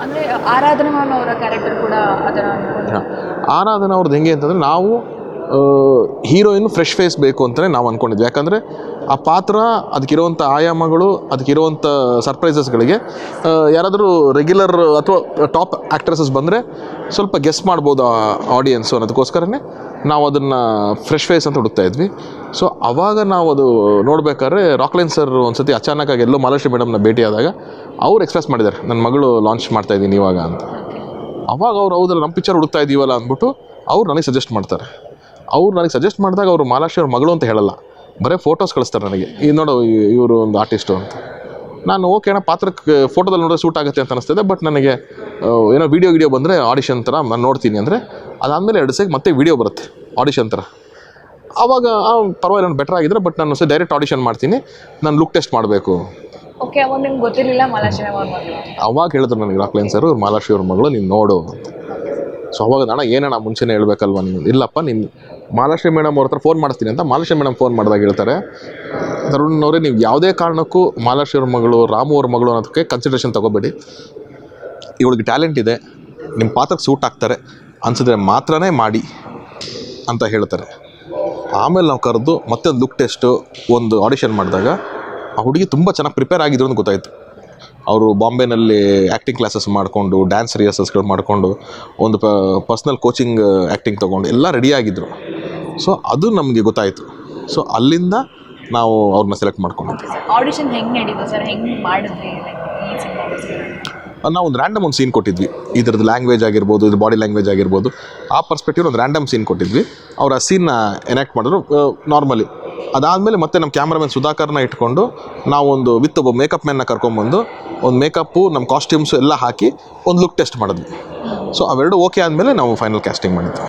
ಅಂದರೆ ಆರಾಧನಾ ಅವರ ಕ್ಯಾರೆಕ್ಟರ್ ಕೂಡ ಅದರ ಆರಾಧನಾ ಅವ್ರದ್ದು ಹೆಂಗೆ ಅಂತಂದರೆ ನಾವು ಹೀರೋಯಿನ್ ಫ್ರೆಶ್ ಫೇಸ್ ಬೇಕು ಅಂತಲೇ ನಾವು ಅಂದ್ಕೊಂಡಿದ್ವಿ. ಯಾಕಂದರೆ ಆ ಪಾತ್ರ ಅದಕ್ಕಿರುವಂಥ ಆಯಾಮಗಳು ಅದಕ್ಕಿರುವಂಥ ಸರ್ಪ್ರೈಸಸ್ಗಳಿಗೆ ಯಾರಾದರೂ ರೆಗ್ಯುಲರ್ ಅಥವಾ ಟಾಪ್ ಆ್ಯಕ್ಟ್ರೆಸಸ್ ಬಂದರೆ ಸ್ವಲ್ಪ ಗೆಸ್ ಮಾಡ್ಬೋದು ಆಡಿಯನ್ಸು ಅನ್ನೋದಕ್ಕೋಸ್ಕರನೇ ನಾವು ಅದನ್ನು ಫ್ರೆಶ್ ಫೇಸ್ ಅಂತ ಹುಡುಕ್ತಾ ಇದ್ವಿ. ಸೊ ಆವಾಗ ನಾವು ಅದು ನೋಡ್ಬೇಕಾದ್ರೆ ರಾಕ್ಲೈನ್ ಸರ್ ಒಂದು ಸತಿ ಅಚಾನಕ್ಕಾಗಿ ಎಲ್ಲೋ ಮಾಲಾಶ್ರೀ ಮೇಡಮ್ನ ಭೇಟಿಯಾದಾಗ ಅವ್ರು ಎಕ್ಸ್ಪ್ರೆಸ್ ಮಾಡಿದ್ದಾರೆ, ನನ್ನ ಮಗಳು ಲಾಂಚ್ ಮಾಡ್ತಾಯಿದ್ದೀನಿ ಇವಾಗ ಅಂತ. ಅವಾಗ ಅವ್ರು ಹೌದಲ್ಲ ನಮ್ಮ ಪಿಕ್ಚರ್ ಹುಡುಕ್ತಾ ಇದ್ದೀವಲ್ಲ ಅಂದ್ಬಿಟ್ಟು ಅವ್ರು ನನಗೆ ಸಜೆಸ್ಟ್ ಮಾಡ್ತಾರೆ. ಅವ್ರು ನನಗೆ ಸಜೆಸ್ಟ್ ಮಾಡಿದಾಗ ಅವರು ಮಾಲಾಶ್ರೀ ಅವ್ರ ಮಗಳು ಅಂತ ಹೇಳಲ್ಲ, ಬರೀ ಫೋಟೋಸ್ ಕಳಿಸ್ತಾರೆ ನನಗೆ, ಈ ನೋಡು ಇವರು ಒಂದು ಆರ್ಟಿಸ್ಟು ಅಂತ. ನಾನು ಓಕೆ ಅಣ್ಣ ಪಾತ್ರಕ್ಕೆ ಫೋಟೋದಲ್ಲಿ ನೋಡಿದ್ರೆ ಸೂಟ್ ಆಗುತ್ತೆ ಅಂತ ಅನಿಸ್ತಿದೆ, ಬಟ್ ನನಗೆ ಏನೋ ವೀಡಿಯೋ ಬಂದರೆ ಆಡಿಷನ್ ಥರ ನಾನು ನೋಡ್ತೀನಿ ಅಂದರೆ ಅದಾದಮೇಲೆ 2 ದಿವಸಕ್ಕೆ ಮತ್ತೆ ವೀಡಿಯೋ ಬರುತ್ತೆ ಆಡಿಷನ್ ಥರ. ಆವಾಗ ಪರವಾಗಿಲ್ಲ ಬೆಟರ್ ಆಗಿದ್ರೆ, ಬಟ್ ನಾನು ಡೈರೆಕ್ಟ್ ಆಡಿಷನ್ ಮಾಡ್ತೀನಿ, ನಾನು ಲುಕ್ ಟೆಸ್ಟ್ ಮಾಡಬೇಕು. ಓಕೆ, ಅವಾಗ ನಿಮ್ಗೆ ಗೊತ್ತಿರಲಿಲ್ಲ ಮಾಲಾಶ್ರೀ ಅವ್ರ ಮಗಳು? ಅವಾಗ ಹೇಳಿದ್ರು ನನಗೆ ರಾಕ್ಲೈನ್ ಸರ್, ಮಾಲಾಶ್ರೀ ಅವ್ರ ಮಗಳು ನೀನು ನೋಡು ಅಂತ. ಸೊ ಅವಾಗ ನಾನು ಏನಣ್ಣ ಮುಂಚೆನೇ ಹೇಳ್ಬೇಕಲ್ವ ನೀನು, ಇಲ್ಲಪ್ಪ ನೀನು ಮಾಲಾಶ್ರೀ ಮೇಡಮ್ ಅವ್ರ ಹತ್ರ ಫೋನ್ ಮಾಡಿಸ್ತೀನಿ ಅಂತ ಮಾಲಾಶ್ರೀ ಮೇಡಮ್ ಫೋನ್ ಮಾಡಿದಾಗ ಹೇಳ್ತಾರೆ, ತರುಣ್ ಅವರೇ ನೀವು ಯಾವುದೇ ಕಾರಣಕ್ಕೂ ಮಾಲಾಶ್ರೀ ಅವ್ರ ಮಗಳು ರಾಮು ಅವ್ರ ಮಗಳು ಅನ್ನೋದಕ್ಕೆ ಕನ್ಸಿಡ್ರೇಷನ್ ತೊಗೋಬೇಡಿ, ಇವಳಿಗೆ ಟ್ಯಾಲೆಂಟ್ ಇದೆ, ನಿಮ್ಮ ಪಾತ್ರಕ್ಕೆ ಸೂಟ್ ಆಗ್ತಾರೆ ಅನಿಸಿದ್ರೆ ಮಾತ್ರನೇ ಮಾಡಿ ಅಂತ ಹೇಳ್ತಾರೆ. ಆಮೇಲೆ ನಾವು ಕರೆದು ಮತ್ತೆ ಒಂದು ಲುಕ್ ಟೆಸ್ಟು ಒಂದು ಆಡಿಷನ್ ಮಾಡಿದಾಗ ಆ ಹುಡುಗಿ ತುಂಬ ಚೆನ್ನಾಗಿ ಪ್ರಿಪೇರ್ ಆಗಿದ್ರು ಅಂತ ಗೊತ್ತಾಯಿತು. ಅವರು ಬಾಂಬೆನಲ್ಲಿ ಆ್ಯಕ್ಟಿಂಗ್ ಕ್ಲಾಸಸ್ ಮಾಡಿಕೊಂಡು ಡ್ಯಾನ್ಸ್ ರಿಹರ್ಸಲ್ಸ್ಗಳು ಮಾಡಿಕೊಂಡು ಒಂದು ಪರ್ಸ್ನಲ್ ಕೋಚಿಂಗ್ ಆ್ಯಕ್ಟಿಂಗ್ ತೊಗೊಂಡು ಎಲ್ಲ ರೆಡಿಯಾಗಿದ್ದರು. ಸೊ ಅದು ನಮಗೆ ಗೊತ್ತಾಯಿತು. ಸೊ ಅಲ್ಲಿಂದ ನಾವು ಅವ್ರನ್ನ ಸೆಲೆಕ್ಟ್ ಮಾಡ್ಕೊಂಡಿದ್ವಿ. ಆಡಿಷನ್ ಹೆಂಗೆ ನಡೀತು ಸರ್, ಹೆಂಗೆ ಮಾಡಿದ್ರಿ ಈ ಸಿನಿಮಾ? ನಾವು ಒಂದು ರ್ಯಾಂಡಮ್ ಒಂದು ಸೀನ್ ಕೊಟ್ಟಿದ್ವಿ, ಇದ್ರದ್ದು ಲ್ಯಾಂಗ್ವೇಜ್ ಆಗಿರ್ಬೋದು, ಇದು ಬಾಡಿ ಲ್ಯಾಂಗ್ವೇಜ್ ಆಗಿರ್ಬೋದು, ಆ ಪರ್ಸ್ಪೆಕ್ಟಿವ್ ಒಂದು ರ್ಯಾಂಡಮ್ ಸೀನ್ ಕೊಟ್ಟಿದ್ವಿ. ಅವ್ರು ಆ ಸೀನ್ನ ಎನಾಕ್ಟ್ ಮಾಡಿದ್ರು ನಾರ್ಮಲಿ. ಅದಾದಮೇಲೆ ಮತ್ತೆ ನಮ್ಮ ಕ್ಯಾಮ್ರಾಮನ್ ಸುಧಾಕರ್ನ ಇಟ್ಕೊಂಡು ನಾವೊಂದು ವಿತ್ ಒಬ್ಬ ಮೇಕಪ್ ಮ್ಯಾನ್ನ ಕರ್ಕೊಂಬಂದು ಒಂದು ಮೇಕಪ್ಪು ನಮ್ಮ ಕಾಸ್ಟ್ಯೂಮ್ಸು ಎಲ್ಲ ಹಾಕಿ ಒಂದು ಲುಕ್ ಟೆಸ್ಟ್ ಮಾಡಿದ್ವಿ. ಸೊ ಅವೆರಡು ಓಕೆ ಆದಮೇಲೆ ನಾವು ಫೈನಲ್ ಕ್ಯಾಸ್ಟಿಂಗ್ ಮಾಡಿದ್ವಿ.